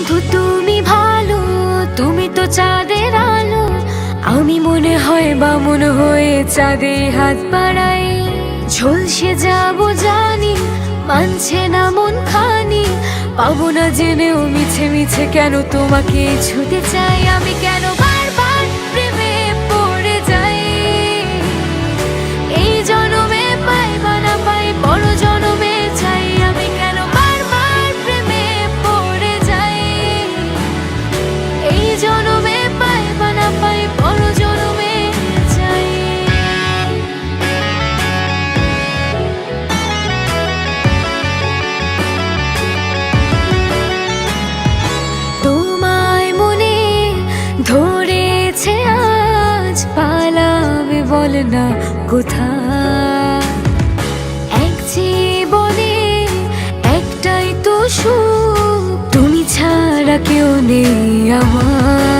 বন্ধু তুমি ভালো, তুমি তো চাঁদের আলো। আমি মনে হয় বামুন হয়ে চাঁদে হাত বাড়াই। ঝলসে যাব জানি, মানছে না মন খানি। পাবো না জেনেও মিছে মিছে কেন তোমাকে ছুতে চাই। আমি কেন বারবার প্রেমে পড়ে যাই। এই জনমে পাই বা না পাই, বড় জনমে চাই। আমি কেন বারবার প্রেমে পড়ে যাই। এই জনমে পাই বা না পাই, বড় জনমে চাই। তোমায় মনে ধরেছে আজ, পালাবে বল না কোথায়। এক জীবনে একটাই তো সুখ, তুমি ছাড়া কেউ নেই আমার।